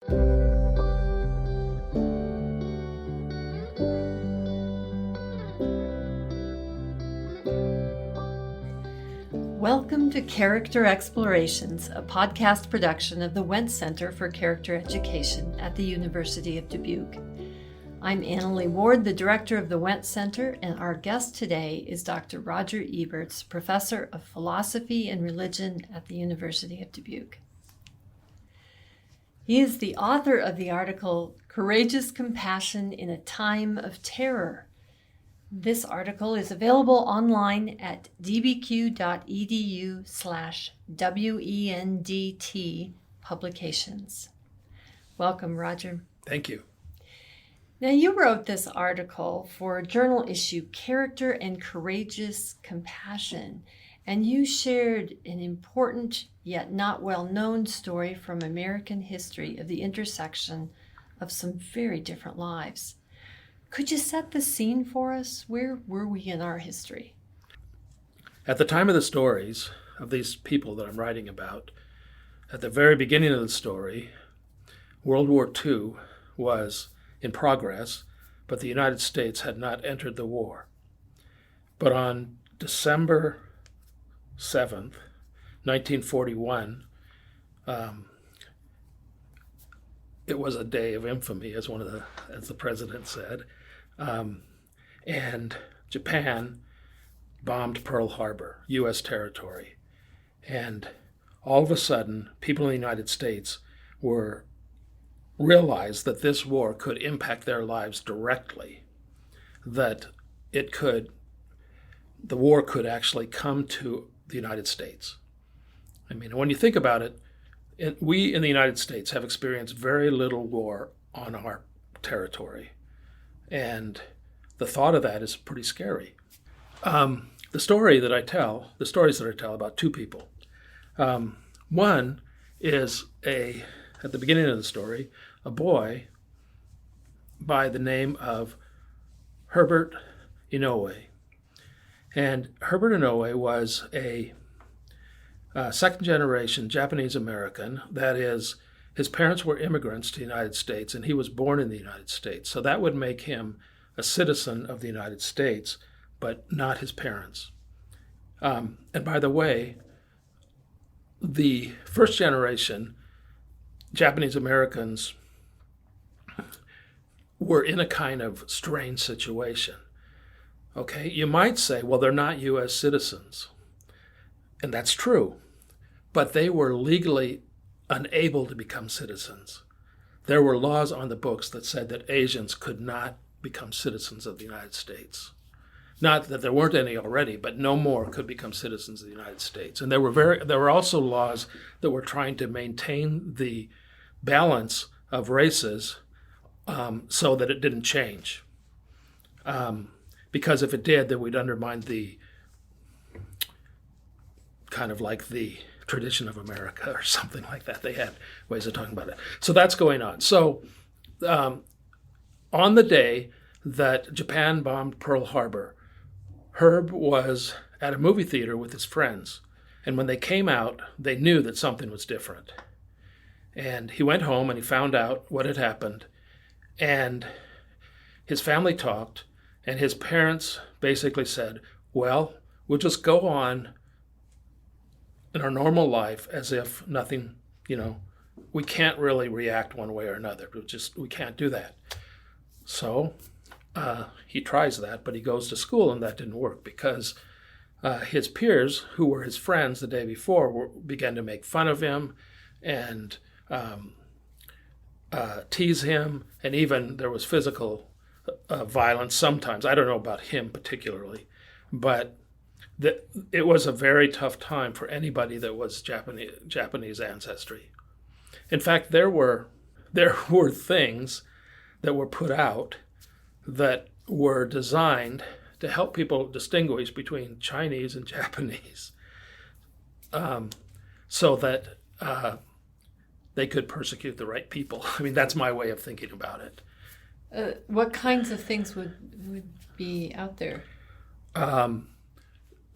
Welcome to Character Explorations, a podcast production of the Wendt Center for Character Education at the University of Dubuque. I'm Annalee Ward, the director of the Wendt Center, and our guest today is Dr. Roger Ebertz, professor of philosophy and religion at the University of Dubuque. He is the author of the article, Courageous Compassion in a Time of Terror. This article is available online at dbq.edu/WENDT publications. Welcome, Roger. Thank you. Now, you wrote this article for journal issue Character and Courageous Compassion, and you shared an important yet not well-known story from American history of the intersection of some very different lives. Could you set the scene for us? Where were we in our history? At the time of the stories of these people that I'm writing about, at the very beginning of the story, World War II was in progress, but the United States had not entered the war. But on December 7th, 1941, it was a day of infamy, as the president said. And Japan bombed Pearl Harbor, U.S. territory. And all of a sudden, people in the United States realized that this war could impact their lives directly, that the war could actually come to the United States. I mean, when you think about it, we in the United States have experienced very little war on our territory. And the thought of that is pretty scary. The stories that I tell about two people. One is at the beginning of the story, a boy by the name of Herbert Inouye. And Herbert Inouye was a second-generation Japanese American. That is, his parents were immigrants to the United States, and he was born in the United States. So that would make him a citizen of the United States, but not his parents. And by the way, the first-generation Japanese Americans were in a kind of strange situation. Okay, you might say, well, they're not U.S. citizens. And that's true. But they were legally unable to become citizens. There were laws on the books that said that Asians could not become citizens of the United States. Not that there weren't any already, but no more could become citizens of the United States. And there were also laws that were trying to maintain the balance of races so that it didn't change. Because if it did, then we'd undermine the kind of like the tradition of America or something like that. They had ways of talking about it. So that's going on. So on the day that Japan bombed Pearl Harbor, Herb was at a movie theater with his friends. And when they came out, they knew that something was different. And he went home and he found out what had happened. And his family talked, and his parents basically said, well, we'll just go on in our normal life as if nothing, we can't really react one way or another. We can't do that. So he tries that, but he goes to school, and that didn't work because his peers, who were his friends the day before, began to make fun of him and tease him, and even there was physical violence sometimes. I don't know about him particularly, but it was a very tough time for anybody that was Japanese ancestry. In fact, there were things that were put out that were designed to help people distinguish between Chinese and Japanese, so that they could persecute the right people. I mean, that's my way of thinking about it. What kinds of things would be out there?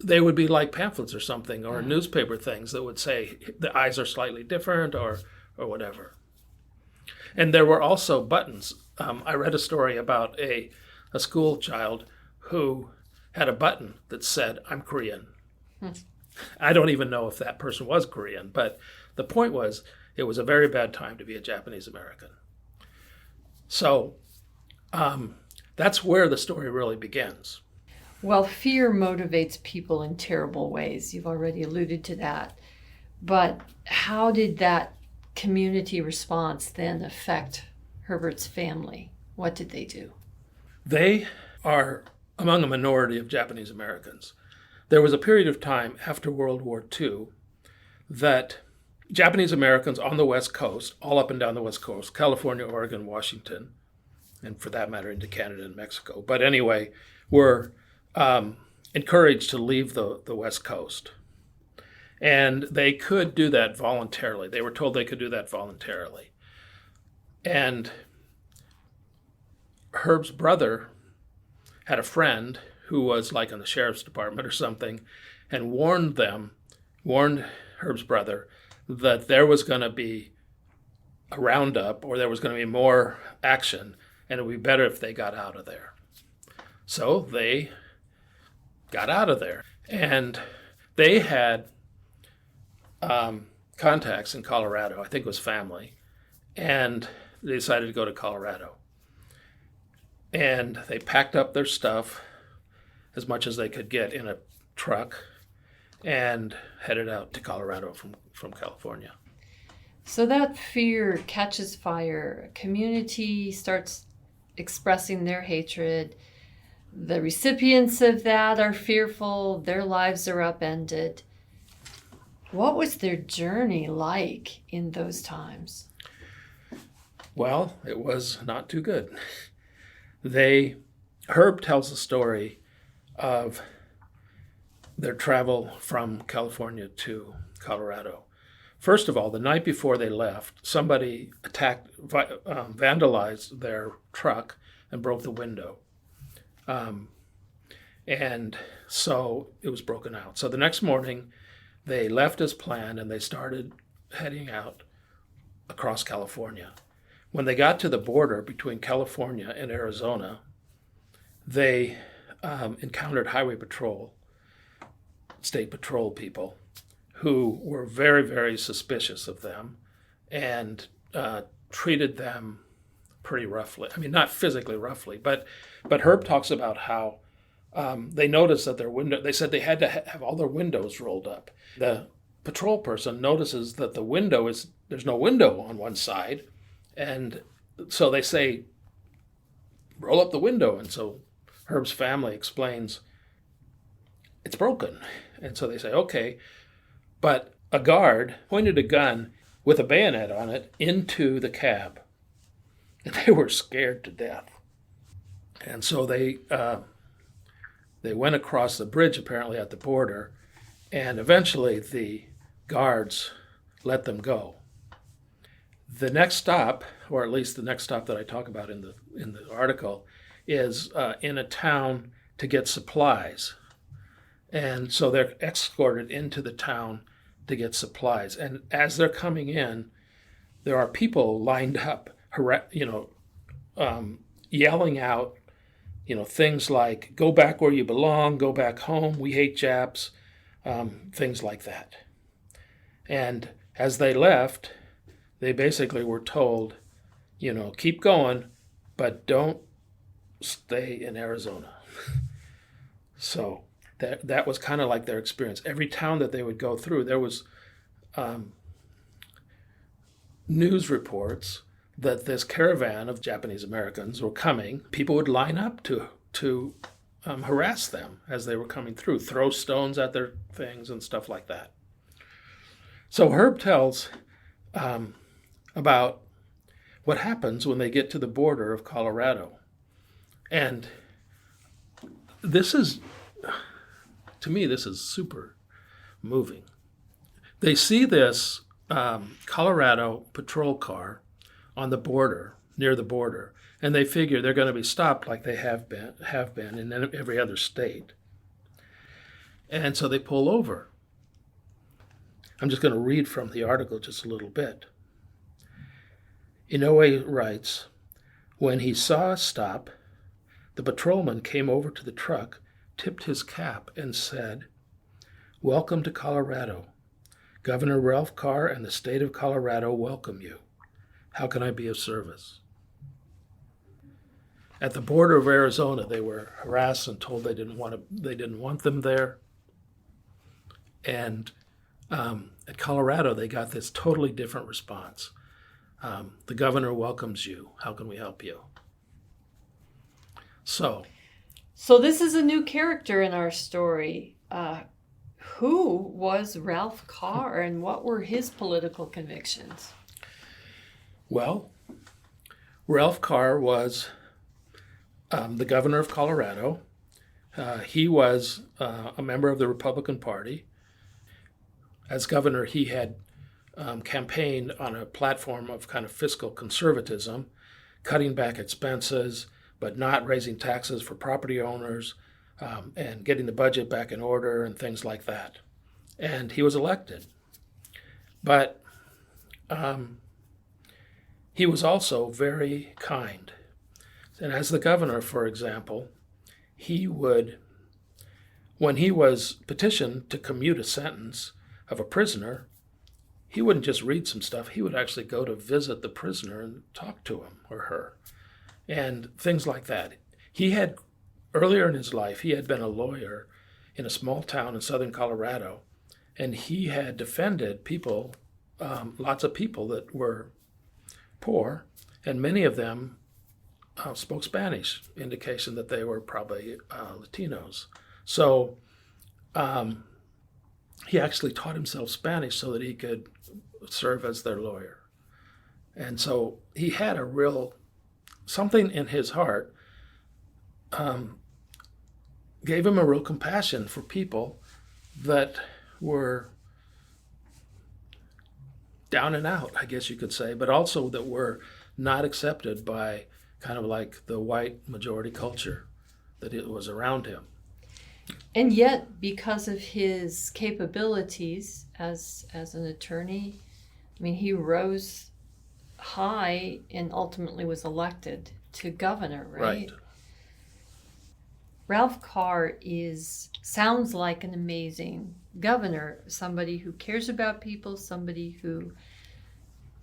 They would be like pamphlets or something, or newspaper things that would say the eyes are slightly different or whatever. And there were also buttons. I read a story about a school child who had a button that said, "I'm Korean." I don't even know if that person was Korean, but the point was it was a very bad time to be a Japanese American. So that's where the story really begins. Well, fear motivates people in terrible ways. You've already alluded to that. But how did that community response then affect Herbert's family? What did they do? They are among a minority of Japanese Americans. There was a period of time after World War II that Japanese Americans on the West Coast, all up and down the West Coast, California, Oregon, Washington, and for that matter into Canada and Mexico, but anyway, were encouraged to leave the West Coast. And they could do that voluntarily. They were told they could do that voluntarily. And Herb's brother had a friend who was like in the sheriff's department or something, and warned Herb's brother that there was going to be a roundup or there was going to be more action, and it would be better if they got out of there. So they got out of there. And they had contacts in Colorado. I think it was family. And they decided to go to Colorado. And they packed up their stuff as much as they could get in a truck and headed out to Colorado from California. So that fear catches fire. A community starts expressing their hatred. The recipients of that are fearful. Their lives are upended. What was their journey like in those times? Well, it was not too good. Herb tells the story of their travel from California to Colorado. First of all, the night before they left, somebody vandalized their truck and broke the window. And so it was broken out. So the next morning, they left as planned and they started heading out across California. When they got to the border between California and Arizona, they encountered highway patrol, state patrol people, who were very, very suspicious of them and treated them pretty roughly. I mean, not physically roughly, but Herb talks about how they noticed that they said they had to have all their windows rolled up. The patrol person notices that there's no window on one side, and so they say, roll up the window. And so Herb's family explains, it's broken. And so they say, okay. But a guard pointed a gun with a bayonet on it into the cab. And they were scared to death. And so they went across the bridge, apparently at the border, and eventually the guards let them go. The next stop, or at least the next stop that I talk about in the article, is in a town to get supplies. And so they're escorted into the town to get supplies. And as they're coming in, there are people lined up, yelling out, things like, go back where you belong, go back home, we hate Japs, things like that. And as they left, they basically were told, keep going, but don't stay in Arizona. So that was kind of like their experience. Every town that they would go through, there was news reports that this caravan of Japanese Americans were coming. People would line up to harass them as they were coming through, throw stones at their things and stuff like that. So Herb tells about what happens when they get to the border of Colorado. And to me, this is super moving. They see this Colorado patrol car on the border, near the border, and they figure they're going to be stopped like they have been in every other state. And so they pull over. I'm just going to read from the article just a little bit. Inouye writes, "When he saw us stop, the patrolman came over to the truck, tipped his cap, and said, 'Welcome to Colorado. Governor Ralph Carr and the state of Colorado welcome you. How can I be of service?'" At the border of Arizona, they were harassed and told they didn't want them there. And at Colorado, they got this totally different response. "The governor welcomes you. How can we help you?" So this is a new character in our story. Who was Ralph Carr and what were his political convictions? Well, Ralph Carr was the governor of Colorado. He was a member of the Republican Party. As governor, he had campaigned on a platform of kind of fiscal conservatism, cutting back expenses, but not raising taxes for property owners, and getting the budget back in order and things like that. And he was elected. But he was also very kind. And as the governor, for example, when he was petitioned to commute a sentence of a prisoner, he wouldn't just read some stuff. He would actually go to visit the prisoner and talk to him or her and things like that. Earlier in his life, he had been a lawyer in a small town in southern Colorado, and he had defended people, lots of people that were poor, and many of them spoke Spanish, indication that they were probably Latinos. So he actually taught himself Spanish so that he could serve as their lawyer. And so he had something in his heart gave him a real compassion for people that were down and out, I guess you could say, but also that were not accepted by kind of like the white majority culture that it was around him. And yet, because of his capabilities as an attorney, I mean, he rose high and ultimately was elected to governor, right? Ralph Carr sounds like an amazing governor, somebody who cares about people, somebody who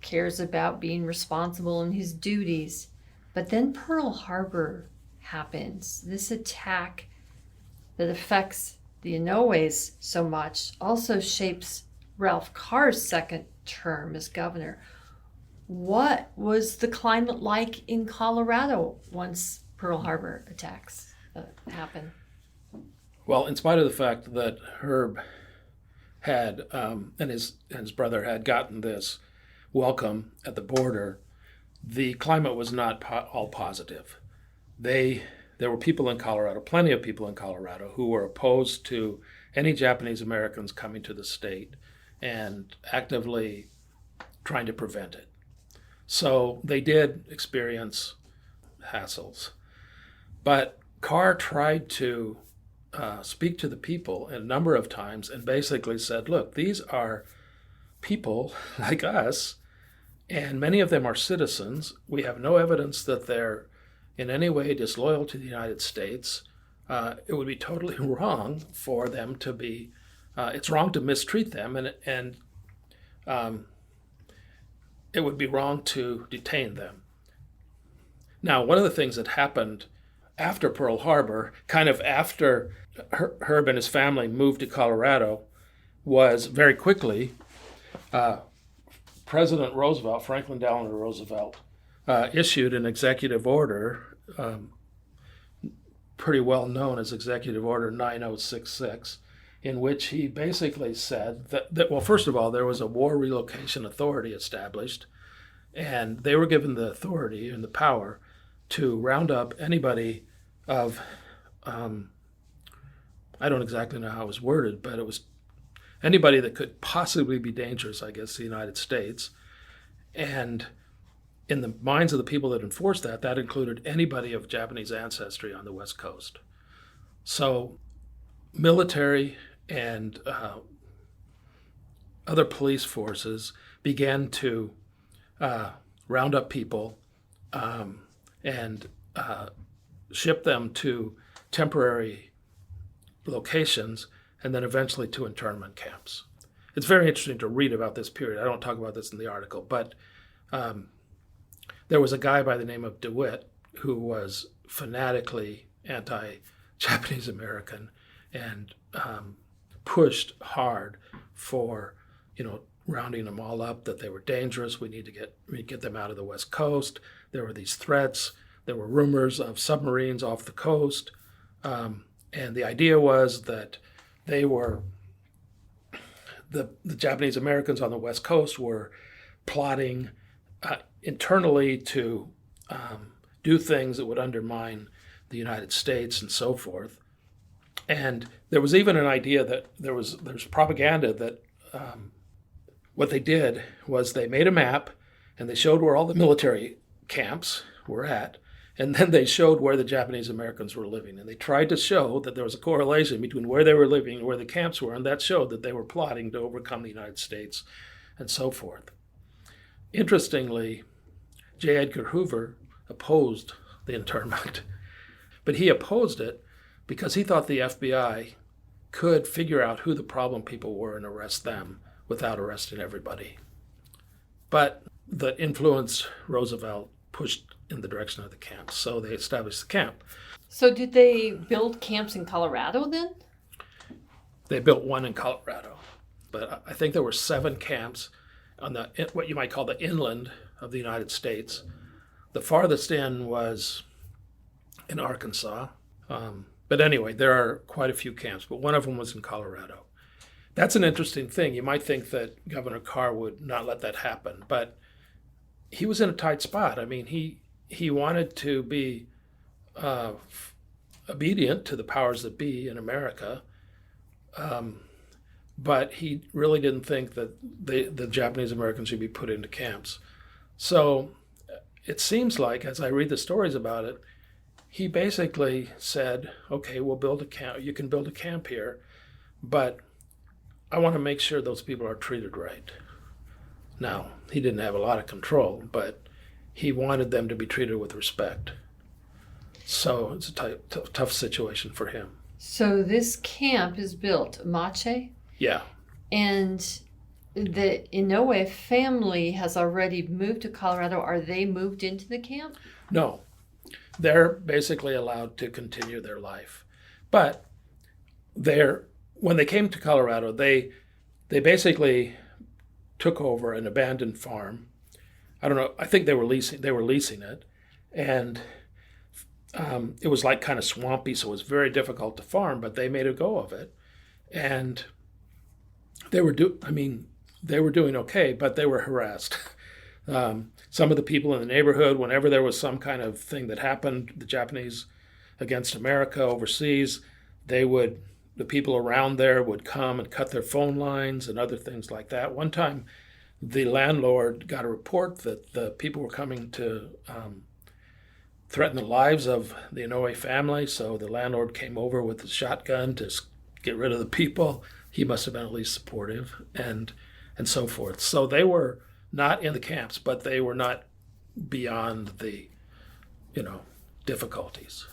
cares about being responsible in his duties. But then Pearl Harbor happens. This attack that affects the Inouye's so much also shapes Ralph Carr's second term as governor. What was the climate like in Colorado once Pearl Harbor attacks happened? Well, in spite of the fact that Herb had and his brother had gotten this welcome at the border, the climate was not all positive. There were people in Colorado, plenty of people in Colorado, who were opposed to any Japanese Americans coming to the state and actively trying to prevent it. So they did experience hassles. But Carr tried to speak to the people a number of times and basically said, look, these are people like us, and many of them are citizens. We have no evidence that they're in any way disloyal to the United States. It would be totally wrong for them to be, it's wrong to mistreat them, and it would be wrong to detain them. Now, one of the things that happened after Pearl Harbor, kind of after Herb and his family moved to Colorado, was very quickly President Roosevelt, Franklin Delano Roosevelt, issued an executive order, pretty well known as Executive Order 9066, in which he basically said that, well, first of all, there was a War Relocation Authority established, and they were given the authority and the power to round up anybody of, I don't exactly know how it was worded, but it was anybody that could possibly be dangerous, I guess, to the United States. And in the minds of the people that enforced that, that included anybody of Japanese ancestry on the West Coast. So military and other police forces began to round up people, and ship them to temporary locations, and then eventually to internment camps. It's very interesting to read about this period. I don't talk about this in the article, but there was a guy by the name of DeWitt who was fanatically anti-Japanese American and pushed hard for, rounding them all up, that they were dangerous. We need to get them out of the West Coast. There were these threats. There were rumors of submarines off the coast. And the idea was that they were, the Japanese Americans on the West Coast were plotting internally to do things that would undermine the United States and so forth. And there was even an idea that there's propaganda that what they did was they made a map and they showed where all the military camps were at, and then they showed where the Japanese Americans were living. And they tried to show that there was a correlation between where they were living and where the camps were, and that showed that they were plotting to overcome the United States and so forth. Interestingly, J. Edgar Hoover opposed the internment, but he opposed it because he thought the FBI could figure out who the problem people were and arrest them without arresting everybody. But the influence Roosevelt pushed in the direction of the camps, so they established the camp. So did they build camps in Colorado then? They built one in Colorado, but I think there were 7 camps on the what you might call the inland of the United States. The farthest in was in Arkansas. But anyway, there are quite a few camps, but one of them was in Colorado. That's an interesting thing. You might think that Governor Carr would not let that happen, but he was in a tight spot. I mean, he wanted to be obedient to the powers that be in America, but he really didn't think that the Japanese Americans should be put into camps. So it seems like, as I read the stories about it, he basically said, okay, we'll build a camp. You can build a camp here, but I want to make sure those people are treated right. Now, he didn't have a lot of control, but he wanted them to be treated with respect. So it's a tough situation for him. So this camp is built, Mache? Yeah. And the Inouye family has already moved to Colorado. Are they moved into the camp? No. They're basically allowed to continue their life. But when they came to Colorado, they basically took over an abandoned farm. I don't know, I think they were leasing it. And it was like kind of swampy, so it was very difficult to farm, but they made a go of it. And they were doing okay, but they were harassed. Some of the people in the neighborhood, whenever there was some kind of thing that happened, the Japanese against America overseas, the people around there would come and cut their phone lines and other things like that. One time, the landlord got a report that the people were coming to threaten the lives of the Inouye family, so the landlord came over with a shotgun to get rid of the people. He must have been at least supportive, and so forth. So they were not in the camps, but they were not beyond the, difficulties.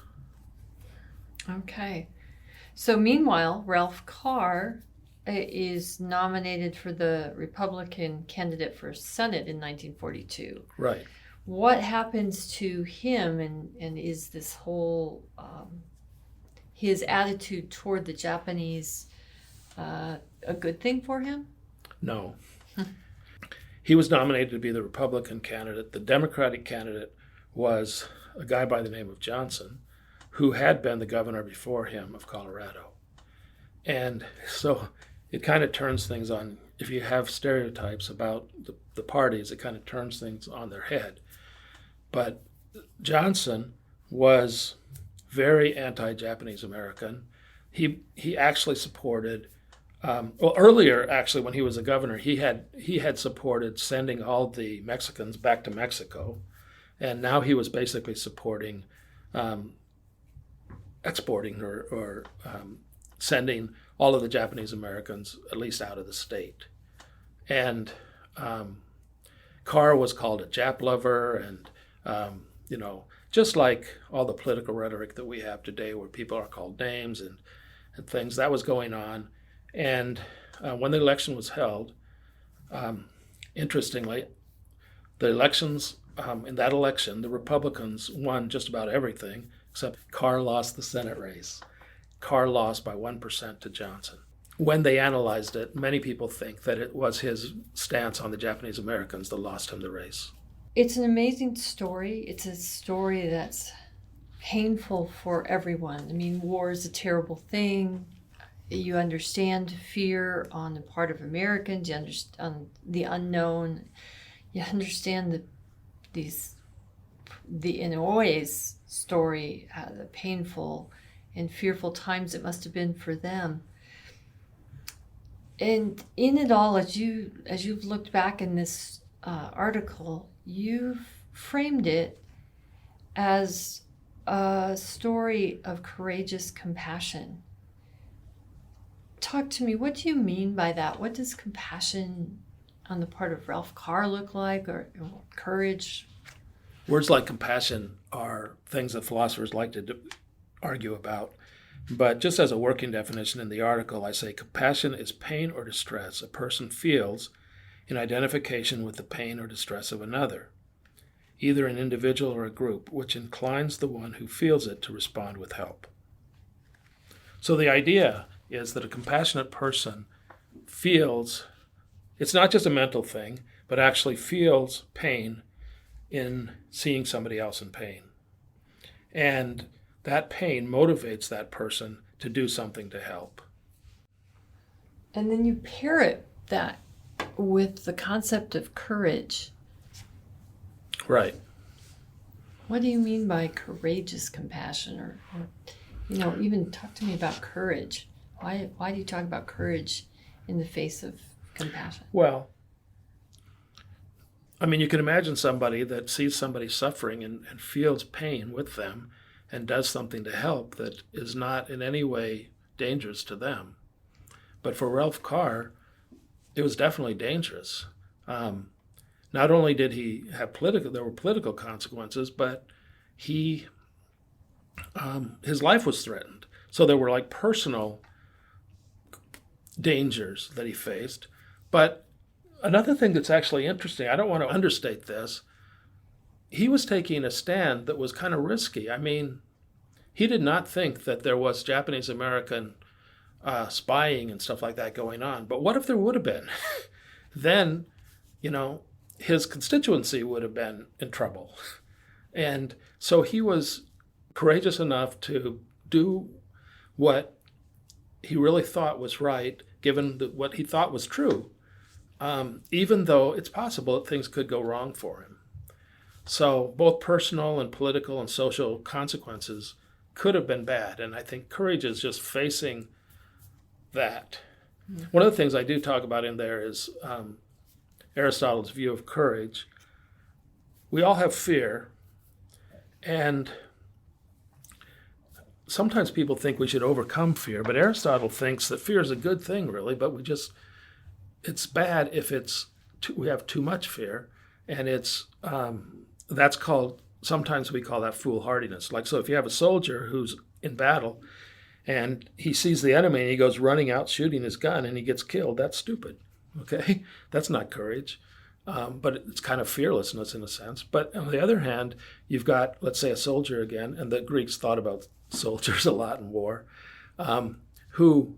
Okay. So meanwhile, Ralph Carr is nominated for the Republican candidate for Senate in 1942. Right. What happens to him, and is this whole, his attitude toward the Japanese a good thing for him? No. He was nominated to be the Republican candidate. The Democratic candidate was a guy by the name of Johnson, who had been the governor before him of Colorado. And so it kind of turns things on. If you have stereotypes about the parties, it kind of turns things on their head. But Johnson was very anti-Japanese American. He actually supported, earlier actually when he was a governor, he had supported sending all the Mexicans back to Mexico, and now he was basically supporting exporting or sending all of the Japanese Americans at least out of the state. And Carr was called a Jap lover, and just like all the political rhetoric that we have today, where people are called names and things, that was going on. And when the election was held, interestingly, the elections in that election, the Republicans won just about everything, except Carr lost the Senate race. Carr lost by 1% to Johnson. When they analyzed it, many people think that it was his stance on the Japanese Americans that lost him the race. It's an amazing story. It's a story that's painful for everyone. I mean, war is a terrible thing. You understand fear on the part of Americans. You understand the unknown. You understand the Inouye's story, the painful and fearful times it must have been for them. And in it all, as you've looked back in this article, you've framed it as a story of courageous compassion. Talk to me. What do you mean by that? What does compassion on the part of Ralph Carr look like, or courage? Words like compassion are things that philosophers like to argue about. But just as a working definition in the article, I say compassion is pain or distress a person feels in identification with the pain or distress of another, either an individual or a group, which inclines the one who feels it to respond with help. So the idea is that a compassionate person feels, it's not just a mental thing, but actually feels pain in seeing somebody else in pain. And that pain motivates that person to do something to help. And then you pair that with the concept of courage. Right. What do you mean by courageous compassion? Or even talk to me about courage. Why do you talk about courage in the face of compassion? Well, I mean, you can imagine somebody that sees somebody suffering and feels pain with them and does something to help that is not in any way dangerous to them. But for Ralph Carr, it was definitely dangerous. Not only did he have there were political consequences, but his life was threatened. So there were like personal dangers that he faced. But another thing that's actually interesting, I don't want to understate this, he was taking a stand that was kind of risky. I mean, he did not think that there was Japanese American spying and stuff like that going on. But what if there would have been? Then, his constituency would have been in trouble. And so he was courageous enough to do what he really thought was right, given what he thought was true, even though it's possible that things could go wrong for him. So both personal and political and social consequences could have been bad. And I think courage is just facing that. Mm-hmm. One of the things I do talk about in there is Aristotle's view of courage. We all have fear, and sometimes people think we should overcome fear, but Aristotle thinks that fear is a good thing, really, but it's bad if we have too much fear, and sometimes we call that foolhardiness. Like, so if you have a soldier who's in battle and he sees the enemy and he goes running out shooting his gun and he gets killed, that's stupid, okay? That's not courage, but it's kind of fearlessness in a sense. But on the other hand, you've got, let's say, a soldier again, and the Greeks thought about soldiers a lot in war, who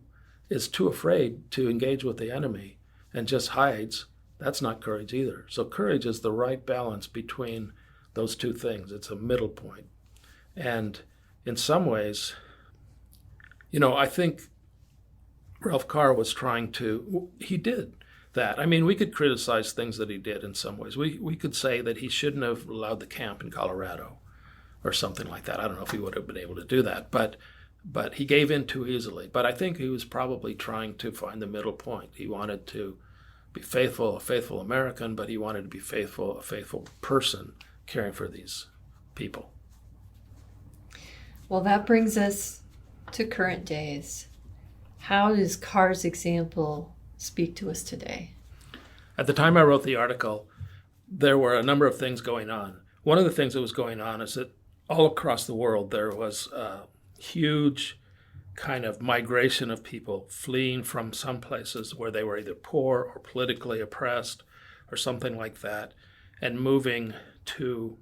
is too afraid to engage with the enemy and just hides. That's not courage either. So courage is the right balance between those two things. It's a middle point. And in some ways, I think Ralph Carr was he did that. I mean, we could criticize things that he did in some ways. We could say that he shouldn't have allowed the camp in Colorado or something like that. I don't know if he would have been able to do that, but he gave in too easily. But I think he was probably trying to find the middle point. He wanted to be faithful, a faithful American, but he wanted to be faithful, a faithful person caring for these people. Well, that brings us to current days. How does Carr's example speak to us today? At the time I wrote the article, there were a number of things going on. One of the things that was going on is that all across the world there was a huge kind of migration of people fleeing from some places where they were either poor or politically oppressed or something like that, and moving to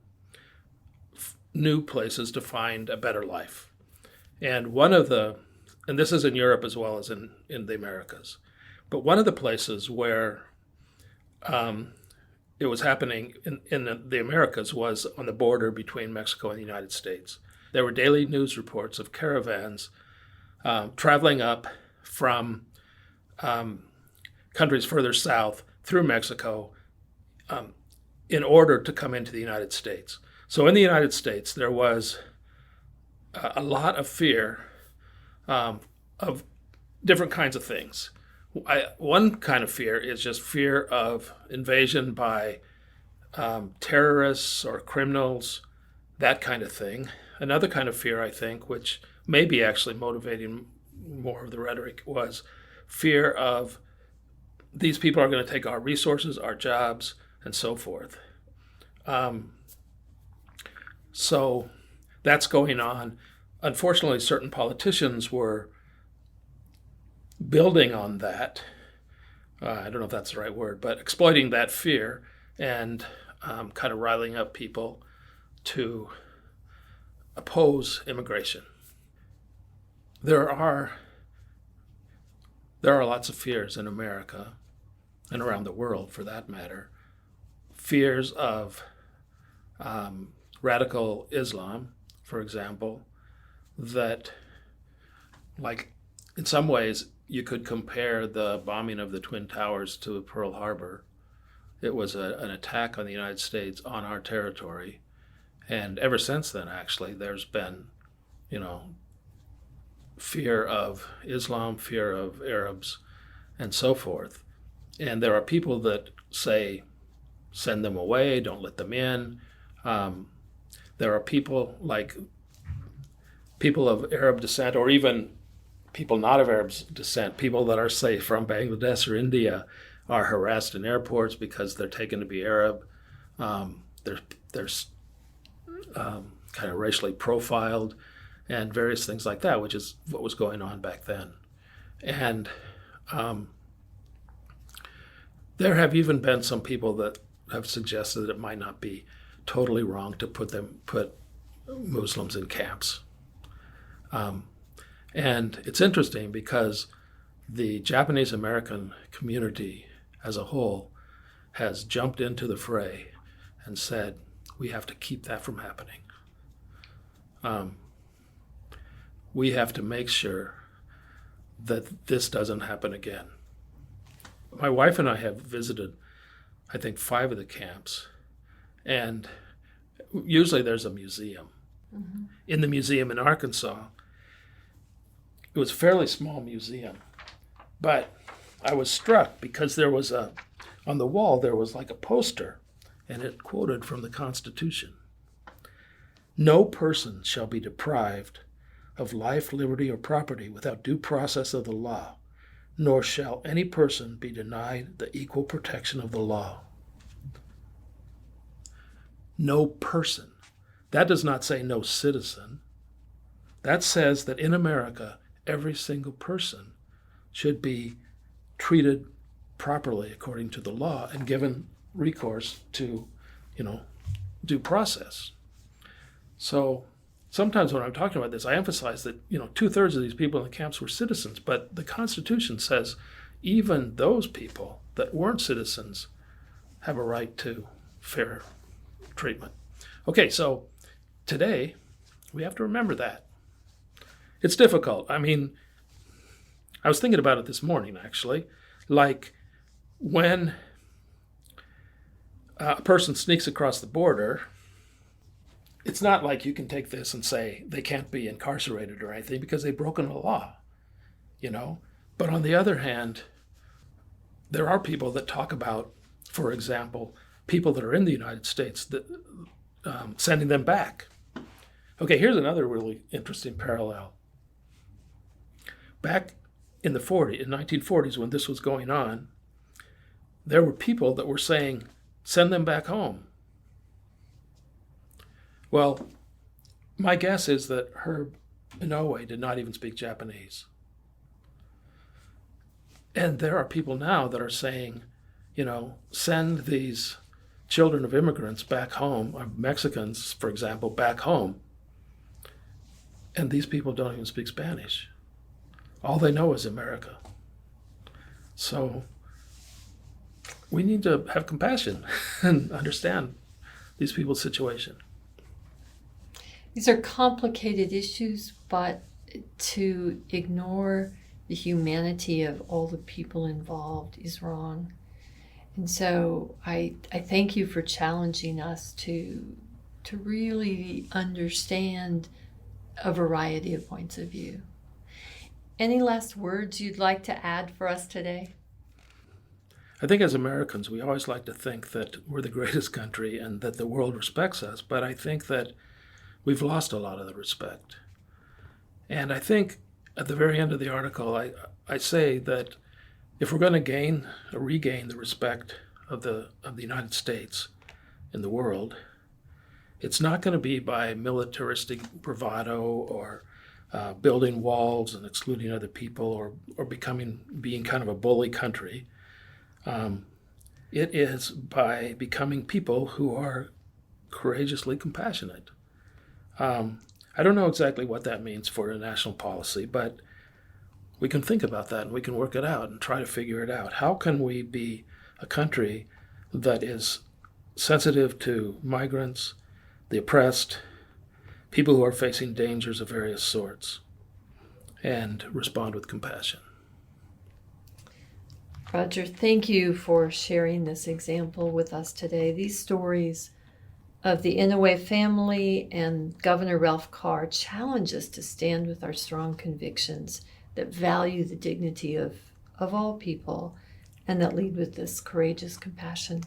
new places to find a better life. And and this is in Europe as well as in the Americas, but one of the places where it was happening in the Americas was on the border between Mexico and the United States. There were daily news reports of caravans traveling up from countries further south through Mexico in order to come into the United States. So in the United States, there was a lot of fear of different kinds of things. One kind of fear is just fear of invasion by terrorists or criminals, that kind of thing. Another kind of fear, I think, which may be actually motivating more of the rhetoric, was fear of these people are going to take our resources, our jobs, and so forth. So that's going on. Unfortunately, certain politicians were building on that. I don't know if that's the right word, but exploiting that fear and kind of riling up people to oppose immigration. There are lots of fears in America and around the world, for that matter. Fears of radical Islam, for example, that, like, in some ways, you could compare the bombing of the Twin Towers to Pearl Harbor. It was an attack on the United States on our territory. And ever since then, actually, there's been, fear of Islam, fear of Arabs, and so forth. And there are people that say, send them away, don't let them in. There are people like people of Arab descent, or even people not of Arab descent, people that are, say, from Bangladesh or India, are harassed in airports because they're taken to be Arab. They're kind of racially profiled and various things like that, which is what was going on back then. And there have even been some people that have suggested that it might not be totally wrong to put Muslims in camps. And it's interesting because the Japanese American community as a whole has jumped into the fray and said, we have to keep that from happening. We have to make sure that this doesn't happen again. My wife and I have visited, I think, 5 of the camps, and usually there's a museum. Mm-hmm. In the museum in Arkansas, it was a fairly small museum, but I was struck because there was on the wall there was like a poster, and it quoted from the Constitution. No person shall be deprived of life, liberty, or property without due process of the law, nor shall any person be denied the equal protection of the law. No person. That does not say no citizen. That says that in America, every single person should be treated properly according to the law and given recourse to, due process. So sometimes when I'm talking about this, I emphasize that, 2/3 of these people in the camps were citizens, but the Constitution says even those people that weren't citizens have a right to fair treatment. Okay, so today we have to remember that. It's difficult. I mean, I was thinking about it this morning, actually. Like when a person sneaks across the border, it's not like you can take this and say they can't be incarcerated or anything because they've broken the law, But on the other hand, there are people that talk about, for example, people that are in the United States, that sending them back. Okay, here's another really interesting parallel. Back in the 1940s, when this was going on, there were people that were saying, Send them back home. Well, my guess is that Herbert Inouye did not even speak Japanese. And there are people now that are saying, send these children of immigrants back home, or Mexicans, for example, back home. And these people don't even speak Spanish. All they know is America. So we need to have compassion and understand these people's situation. These are complicated issues, but to ignore the humanity of all the people involved is wrong. And so I thank you for challenging us to really understand a variety of points of view. Any last words you'd like to add for us today? I think as Americans, we always like to think that we're the greatest country and that the world respects us, but I think that we've lost a lot of the respect. And I think at the very end of the article, I say that if we're going to regain the respect of the United States in the world, it's not going to be by militaristic bravado or building walls and excluding other people or being kind of a bully country. It is by becoming people who are courageously compassionate. I don't know exactly what that means for a national policy, but we can think about that and we can work it out and try to figure it out. How can we be a country that is sensitive to migrants, the oppressed, people who are facing dangers of various sorts, and respond with compassion? Roger, thank you for sharing this example with us today. These stories of the Inouye family and Governor Ralph Carr challenge us to stand with our strong convictions that value the dignity of all people and that lead with this courageous compassion.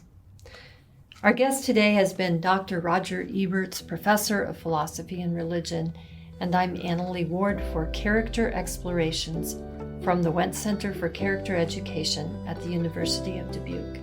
Our guest today has been Dr. Roger Ebertz, Professor of Philosophy and Religion, and I'm Annalee Ward for Character Explorations from the Wendt Center for Character Education at the University of Dubuque.